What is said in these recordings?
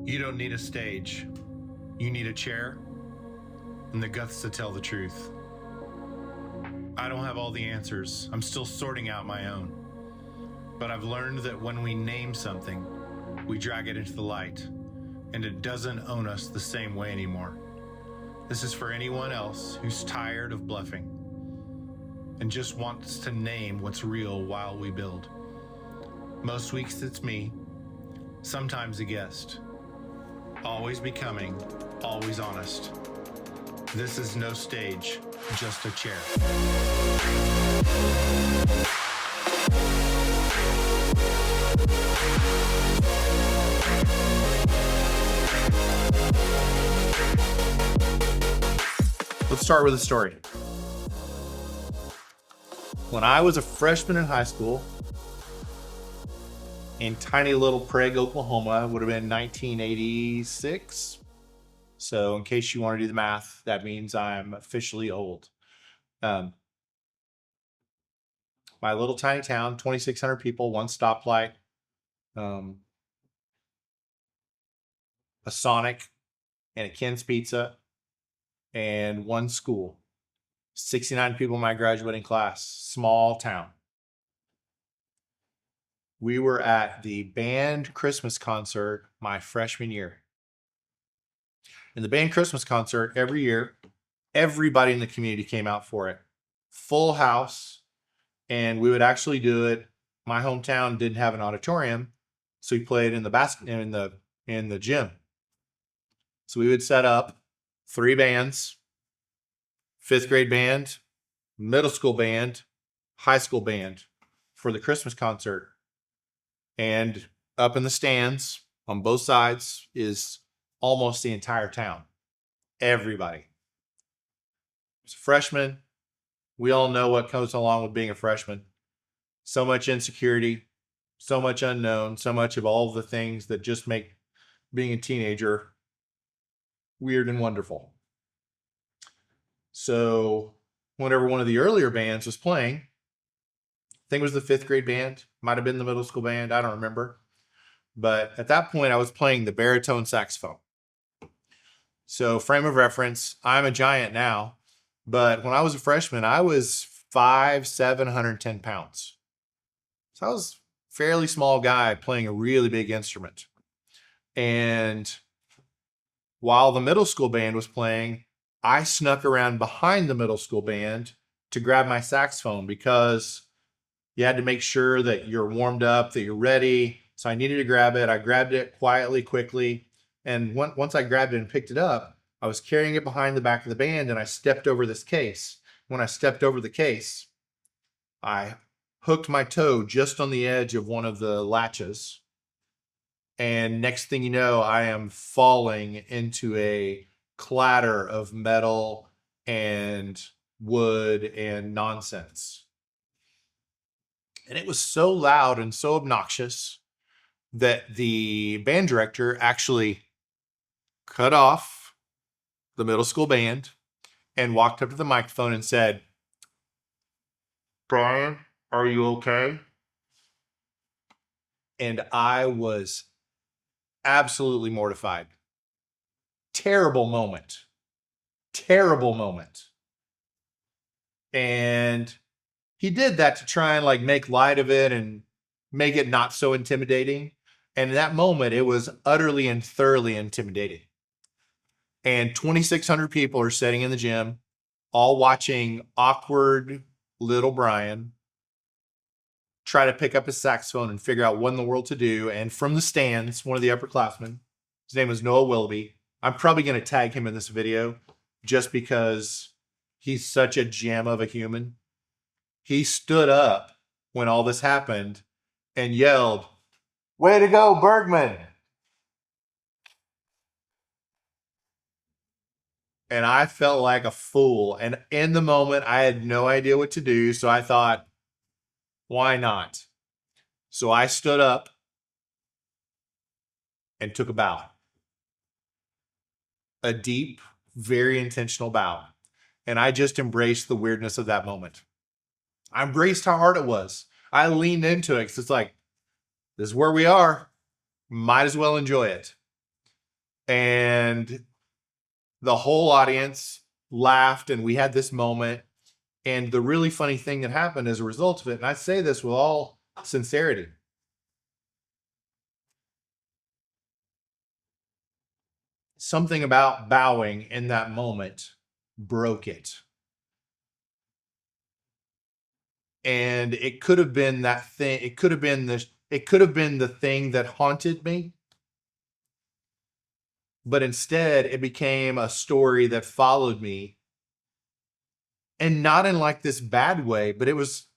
You don't need a stage. You need a chair and the guts to tell the truth. I don't have all the answers. I'm still sorting out my own. But I've learned that when we name something, we drag it into the light, and it doesn't own us the same way anymore. This is for anyone else who's tired of bluffing and just wants to name what's real while we build. Most weeks it's me, sometimes a guest. Always becoming, always honest. This is no stage, just a chair. Let's start with a story. When I was a freshman in high school in tiny little Prague, Oklahoma, it would have been 1986. So in case you want to do the math, that means I'm officially old. My little tiny town, 2,600 people, one stoplight, a Sonic and a Ken's Pizza, and one school. 69 people in my graduating class, small town. We were at the band Christmas concert my freshman year. In the band Christmas concert, every year, everybody in the community came out for it. Full house, and we would actually do it. My hometown didn't have an auditorium, so we played in the gym. So we would set up 3 bands, 5th grade band, middle school band, high school band for the Christmas concert. And up in the stands on both sides is almost the entire town. Everybody. As a freshman, we all know what comes along with being a freshman. So much insecurity, so much unknown, so much of all the things that just make being a teenager weird and wonderful. So whenever one of the earlier bands was playing, I think it was the 5th grade band, might have been the middle school band, I don't remember. But at that point, I was playing the baritone saxophone. So frame of reference, I'm a giant now, but when I was a freshman, I was 5'7", 110 pounds. So I was a fairly small guy playing a really big instrument. And while the middle school band was playing, I snuck around behind the middle school band to grab my saxophone because you had to make sure that you're warmed up, that you're ready. So I needed to grab it. I grabbed it quietly, quickly. And once I grabbed it and picked it up, I was carrying it behind the back of the band and I stepped over this case. When I stepped over the case, I hooked my toe just on the edge of one of the latches. And next thing you know, I am falling into a clatter of metal and wood and nonsense. And it was so loud and so obnoxious that the band director actually cut off the middle school band and walked up to the microphone and said, "Brian, are you okay?" And I was absolutely mortified. Terrible moment. Terrible moment. And he did that to try and make light of it and make it not so intimidating. And in that moment, it was utterly and thoroughly intimidating. And 2,600 people are sitting in the gym, all watching awkward little Brian try to pick up his saxophone and figure out what in the world to do. And from the stands, one of the upperclassmen, his name is Noah Willoughby. I'm probably going to tag him in this video just because he's such a gem of a human. He stood up when all this happened and yelled, "Way to go, Bergman!" And I felt like a fool. And in the moment, I had no idea what to do. So I thought, why not? So I stood up and took a bow. A deep, very intentional bow. And I just embraced the weirdness of that moment. I embraced how hard it was. I leaned into it because it's like, this is where we are. Might as well enjoy it. And the whole audience laughed, and we had this moment. And the really funny thing that happened as a result of it, and I say this with all sincerity, something about bowing in that moment broke it. And it could have been that thing. It could have been the thing that haunted me, but instead it became a story that followed me, and not in like this bad way, but it was,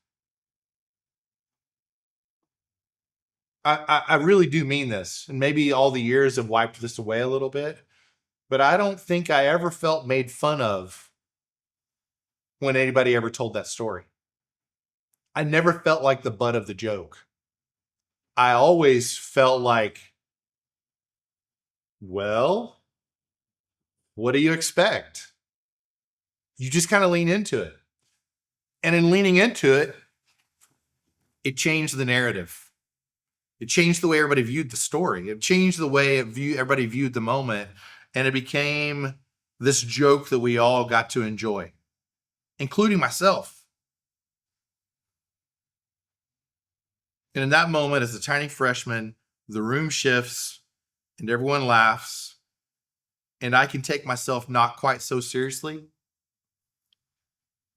I really do mean this. And maybe all the years have wiped this away a little bit, but I don't think I ever felt made fun of when anybody ever told that story. I never felt like the butt of the joke. I always felt like, well, what do you expect? You just kind of lean into it. And in leaning into it, it changed the narrative. It changed the way everybody viewed the story. It changed the way everybody viewed the moment. And it became this joke that we all got to enjoy, including myself. And in that moment, as a tiny freshman, the room shifts and everyone laughs. And I can take myself not quite so seriously.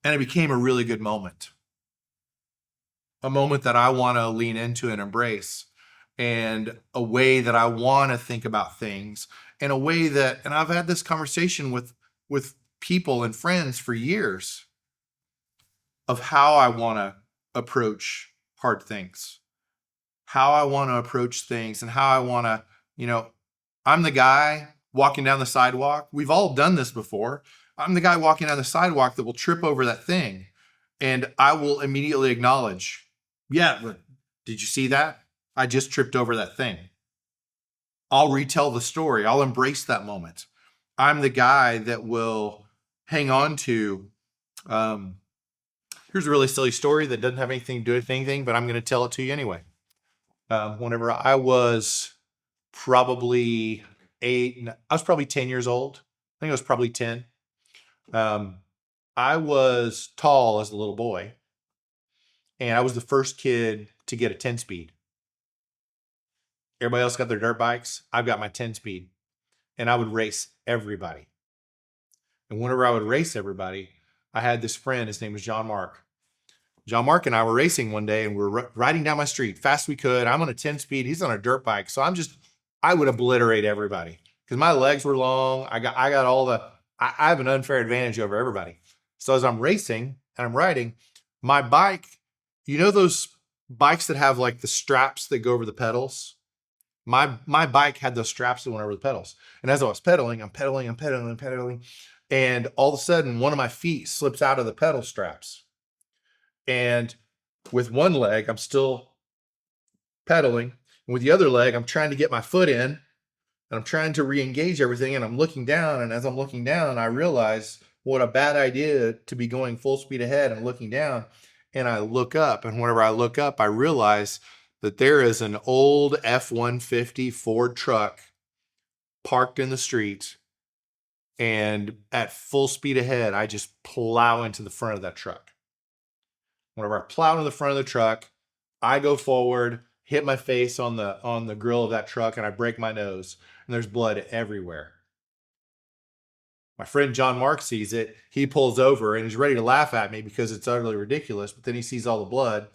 And it became a really good moment. A moment that I want to lean into and embrace, and a way that I want to think about things, in a way that, and I've had this conversation with people and friends for years, of how I want to approach hard things, how I want to approach things, and how I want to, I'm the guy walking down the sidewalk. We've all done this before. I'm the guy walking down the sidewalk that will trip over that thing. And I will immediately acknowledge, yeah, but did you see that? I just tripped over that thing. I'll retell the story. I'll embrace that moment. I'm the guy that will hang on to, here's a really silly story that doesn't have anything to do with anything, but I'm going to tell it to you anyway. Whenever I was probably 10 years old. I think I was probably 10. I was tall as a little boy, and I was the first kid to get a 10 speed. Everybody else got their dirt bikes. I've got my 10 speed, and I would race everybody. And whenever I would race everybody, I had this friend. His name was John Mark. John Mark and I were racing one day, and we were riding down my street fast as we could. I'm on a 10 speed. He's on a dirt bike. So I would obliterate everybody because my legs were long. I got all I have an unfair advantage over everybody. So as I'm racing and I'm riding, my bike, those bikes that have like the straps that go over the pedals? My bike had those straps that went over the pedals. And as I was pedaling, I'm pedaling. And all of a sudden, one of my feet slips out of the pedal straps. And with one leg, I'm still pedaling. And with the other leg, I'm trying to get my foot in. And I'm trying to re-engage everything. And I'm looking down. And as I'm looking down, I realize what a bad idea to be going full speed ahead and looking down. And I look up. And whenever I look up, I realize that there is an old F-150 Ford truck parked in the street. And at full speed ahead, I just plow into the front of that truck. Whenever I plow into the front of the truck, I go forward, hit my face on the grill of that truck, and I break my nose. And there's blood everywhere. My friend John Mark sees it. He pulls over and he's ready to laugh at me because it's utterly ridiculous. But then he sees all the blood.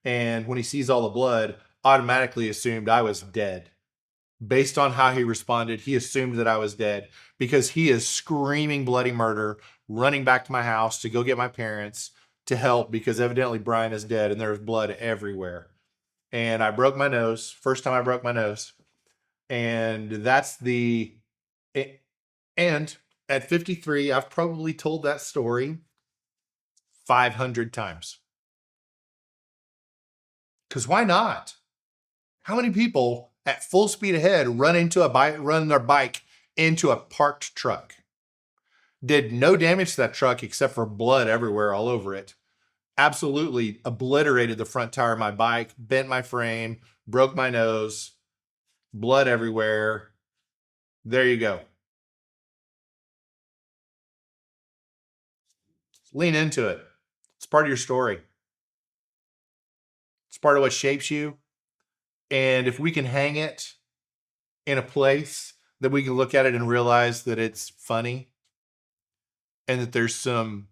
And when he sees all the blood, automatically assumed I was dead. Based on how he responded, he assumed that I was dead because he is screaming bloody murder, running back to my house to go get my parents to help because evidently Brian is dead and there's blood everywhere. And I broke my nose. First time I broke my nose. And and at 53, I've probably told that story 500 times. Because why not? How many people at full speed ahead run their bike into a parked truck? Did no damage to that truck except for blood everywhere all over it. Absolutely obliterated the front tire of my bike, bent my frame, broke my nose, blood everywhere, There you go. Lean into it. It's part of your story. It's part of what shapes you. And if we can hang it in a place that we can look at it and realize that it's funny and that there's some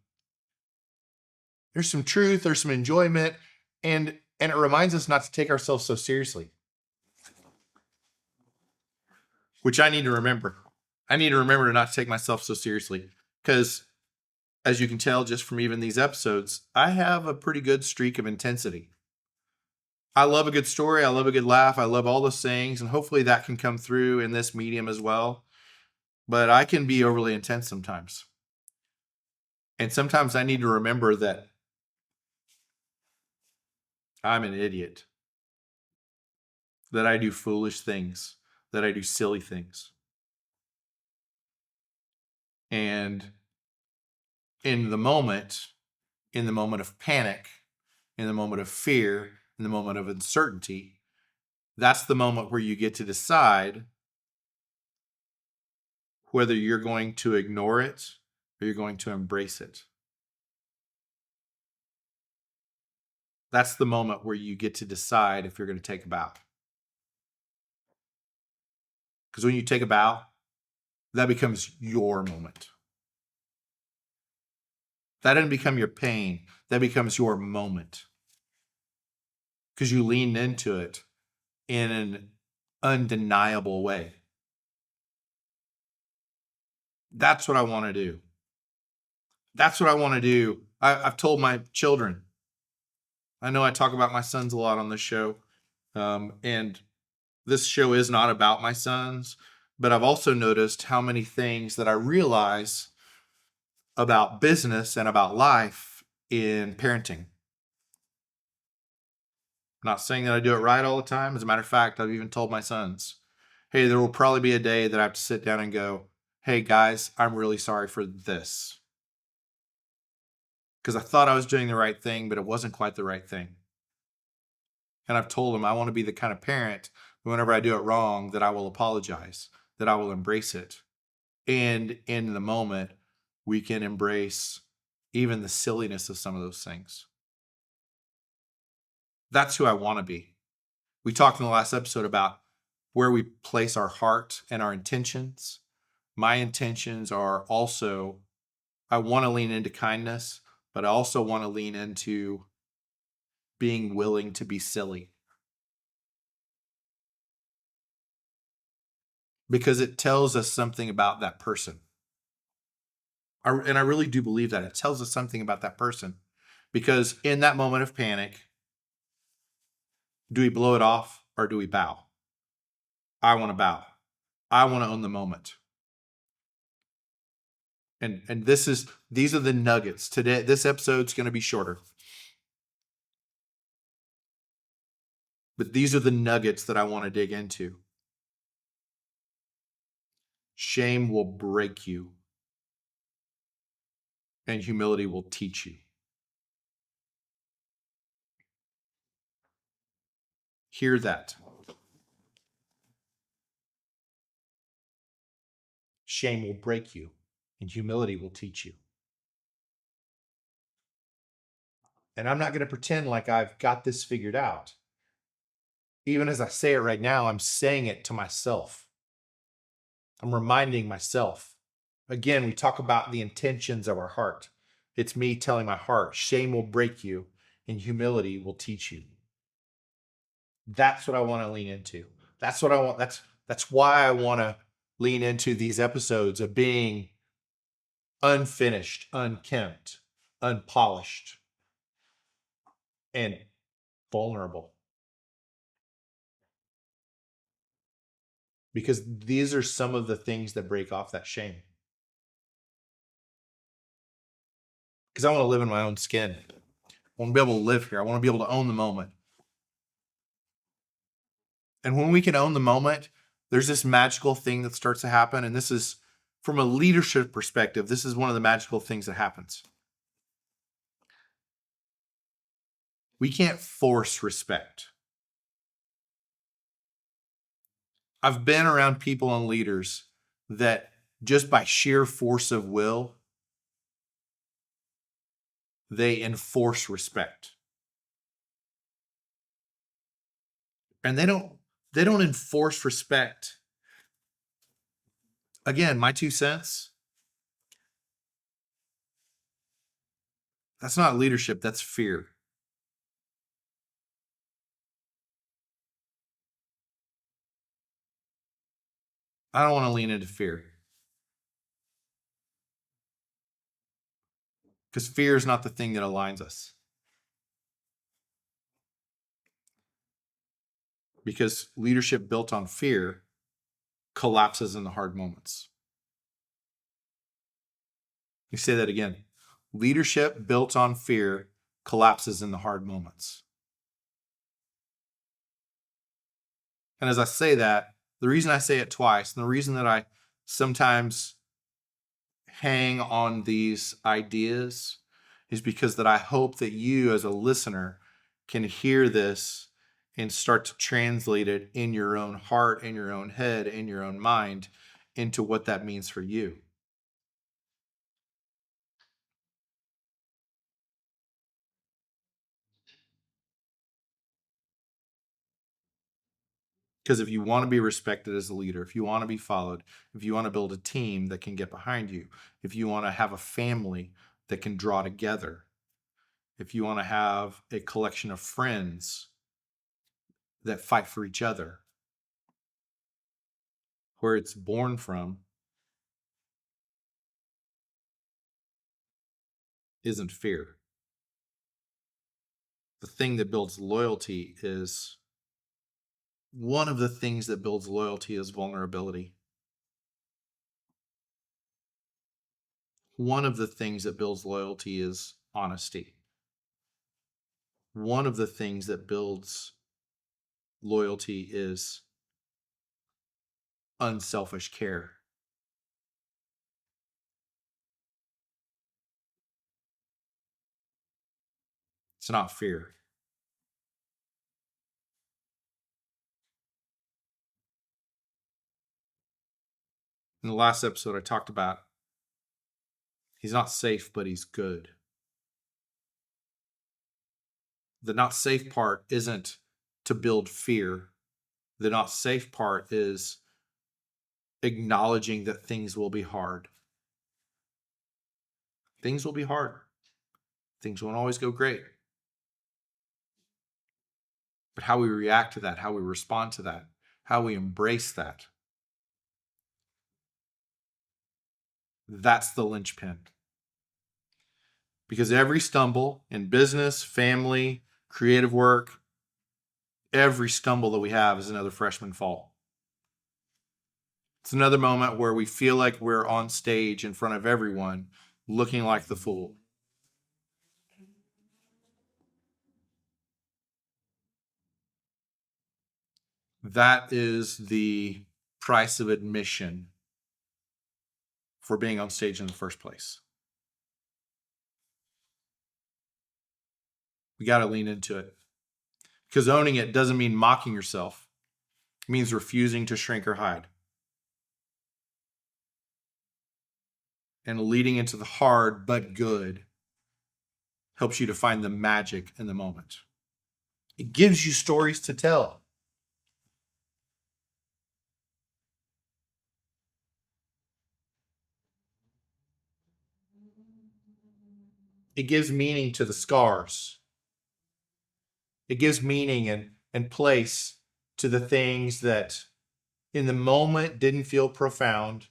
truth, there's some enjoyment, and it reminds us not to take ourselves so seriously, which I need to remember. I need to remember to not take myself so seriously because, as you can tell just from even these episodes, I have a pretty good streak of intensity. I love a good story. I love a good laugh. I love all those things. And hopefully that can come through in this medium as well. But I can be overly intense sometimes. And sometimes I need to remember that I'm an idiot, that I do foolish things, that I do silly things. And in the moment of panic, in the moment of fear, in the moment of uncertainty, that's the moment where you get to decide whether you're going to ignore it or you're going to embrace it. That's the moment where you get to decide if you're going to take a bow. Because when you take a bow, that becomes your moment. That doesn't become your pain. That becomes your moment. Because you leaned into it in an undeniable way. That's what I want to do. That's what I want to do. I've told my children. I know I talk about my sons a lot on this show. And this show is not about my sons, but I've also noticed how many things that I realize about business and about life in parenting. I'm not saying that I do it right all the time. As a matter of fact, I've even told my sons, hey, there will probably be a day that I have to sit down and go, hey guys, I'm really sorry for this. Because I thought I was doing the right thing, but it wasn't quite the right thing. And I've told them I want to be the kind of parent that whenever I do it wrong, that I will apologize, that I will embrace it. And in the moment, we can embrace even the silliness of some of those things. That's who I want to be. We talked in the last episode about where we place our heart and our intentions. My intentions are also, I want to lean into kindness, but I also want to lean into being willing to be silly. Because it tells us something about that person. And I really do believe that. It tells us something about that person. Because in that moment of panic, do we blow it off or do we bow? I want to bow. I want to own the moment. And these are the nuggets. Today, this episode's going to be shorter. But these are the nuggets that I want to dig into. Shame will break you, and humility will teach you. Hear that. Shame will break you, and humility will teach you. And I'm not going to pretend like I've got this figured out. Even as I say it right now, I'm saying it to myself. I'm reminding myself. Again, we talk about the intentions of our heart. It's me telling my heart, shame will break you and humility will teach you. That's what I want to lean into. That's what I want. That's why I want to lean into these episodes of being unfinished, unkempt, unpolished, and vulnerable. Because these are some of the things that break off that shame. Because I want to live in my own skin. I want to be able to live here. I want to be able to own the moment. And when we can own the moment, there's this magical thing that starts to happen. And this is, from a leadership perspective, this is one of the magical things that happens. We can't force respect. I've been around people and leaders that just by sheer force of will, they enforce respect. And they don't enforce respect. Again, my 2 cents, that's not leadership, that's fear. I don't want to lean into fear. Because fear is not the thing that aligns us. Because leadership built on fear collapses in the hard moments. Let me say that again. Leadership built on fear collapses in the hard moments. And as I say that, the reason I say it twice, and the reason that I sometimes hang on these ideas is because that I hope that you as a listener can hear this and start to translate it in your own heart, in your own head, in your own mind into what that means for you. Because if you want to be respected as a leader, if you want to be followed, if you want to build a team that can get behind you, if you want to have a family that can draw together, if you want to have a collection of friends that fight for each other, where it's born from isn't fear. The thing that builds loyalty is one of the things that builds loyalty is vulnerability. One of the things that builds loyalty is honesty. One of the things that builds loyalty is unselfish care. It's not fear. In the last episode, I talked about he's not safe, but he's good. The not safe part isn't to build fear. The not safe part is acknowledging that things will be hard. Things will be hard. Things won't always go great. But how we react to that, how we respond to that, how we embrace that, that's the linchpin. Because every stumble in business, family, creative work, every stumble that we have is another freshman fall. It's another moment where we feel like we're on stage in front of everyone looking like the fool. That is the price of admission for being on stage in the first place. We got to lean into it. Because owning it doesn't mean mocking yourself. It means refusing to shrink or hide. And leading into the hard but good helps you to find the magic in the moment. It gives you stories to tell. It gives meaning to the scars. It gives meaning and place to the things that in the moment didn't feel profound,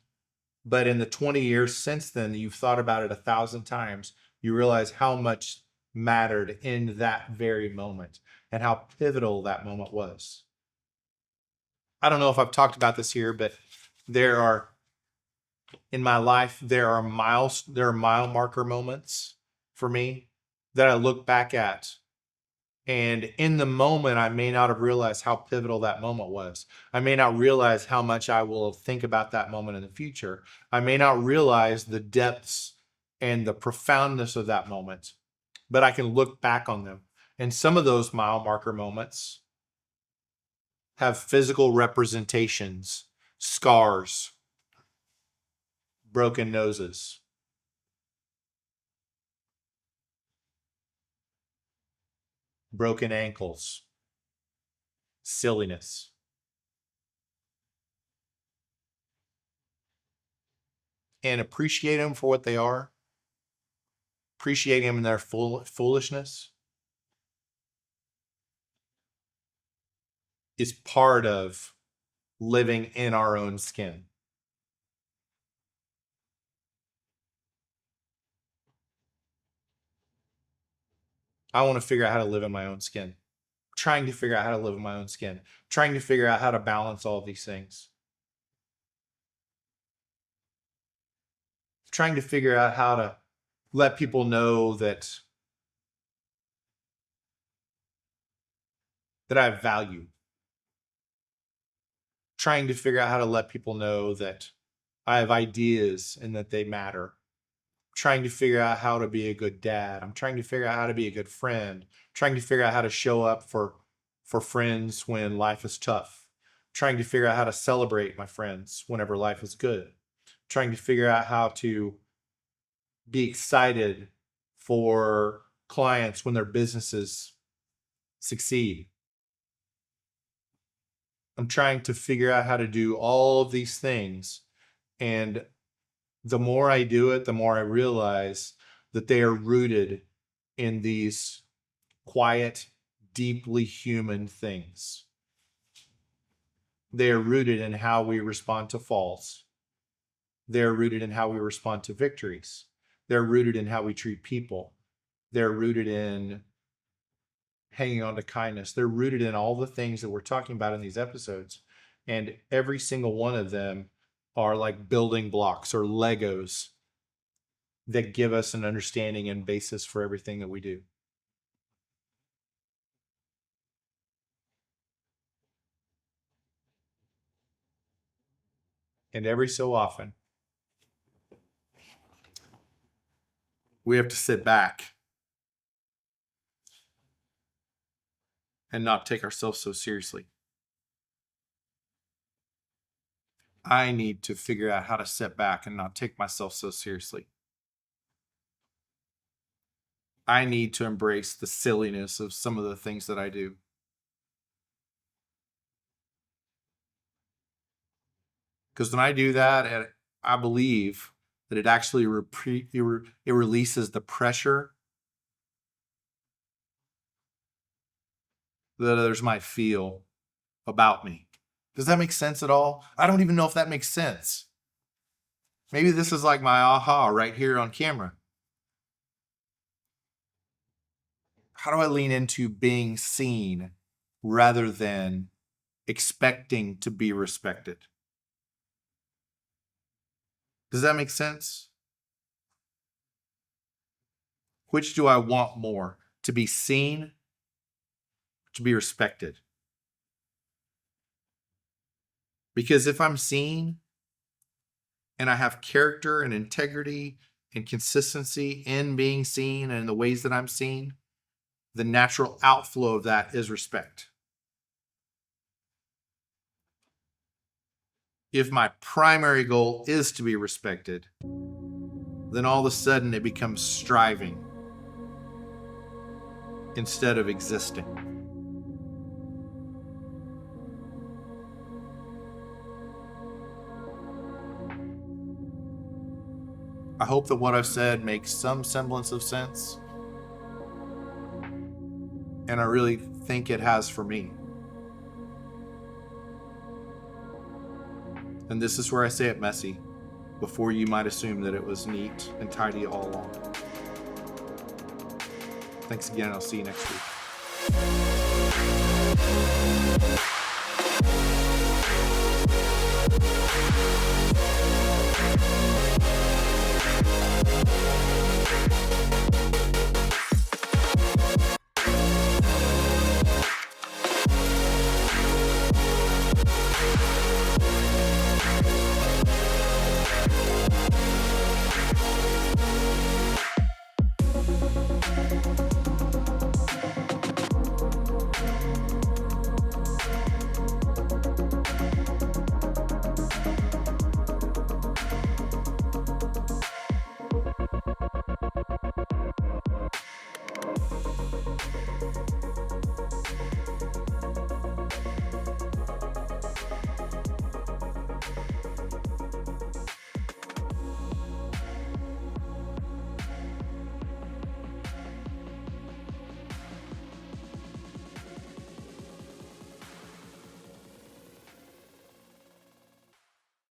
but in the 20 years since then, you've thought about it 1,000 times. You realize how much mattered in that very moment and how pivotal that moment was. I don't know if I've talked about this here, but in my life, there are mile marker moments for me that I look back at. And in the moment, I may not have realized how pivotal that moment was. I may not realize how much I will think about that moment in the future. I may not realize the depths and the profoundness of that moment, but I can look back on them. And some of those mile marker moments have physical representations, scars, broken noses, broken ankles, silliness. And appreciate them for what they are. Appreciate them in their foolishness is part of living in our own skin. I want to figure out how to live in my own skin. Trying to figure out how to live in my own skin. Trying to figure out how to balance all of these things. Trying to figure out how to let people know that I have value. Trying to figure out how to let people know that I have ideas and that they matter. Trying to figure out how to be a good dad. I'm trying to figure out how to be a good friend. Trying to figure out how to show up for friends when life is tough. Trying to figure out how to celebrate my friends whenever life is good. Trying to figure out how to be excited for clients when their businesses succeed. I'm trying to figure out how to do all of these things. And the more I do it, the more I realize that they are rooted in these quiet, deeply human things. They are rooted in how we respond to falls. They're rooted in how we respond to victories. They're rooted in how we treat people. They're rooted in hanging on to kindness. They're rooted in all the things that we're talking about in these episodes. And every single one of them are like building blocks or Legos that give us an understanding and basis for everything that we do. And every so often, we have to sit back and not take ourselves so seriously. I need to figure out how to sit back and not take myself so seriously. I need to embrace the silliness of some of the things that I do. Because when I do that, I believe that it actually it releases the pressure that others might feel about me. Does that make sense at all? I don't even know if that makes sense. Maybe this is like my aha right here on camera. How do I lean into being seen rather than expecting to be respected? Does that make sense? Which do I want more? To be seen, to be respected? Because if I'm seen and I have character and integrity and consistency in being seen and in the ways that I'm seen, the natural outflow of that is respect. If my primary goal is to be respected, then all of a sudden it becomes striving instead of existing. I hope that what I've said makes some semblance of sense. And I really think it has for me. And this is where I say it messy, before you might assume that it was neat and tidy all along. Thanks again. I'll see you next week.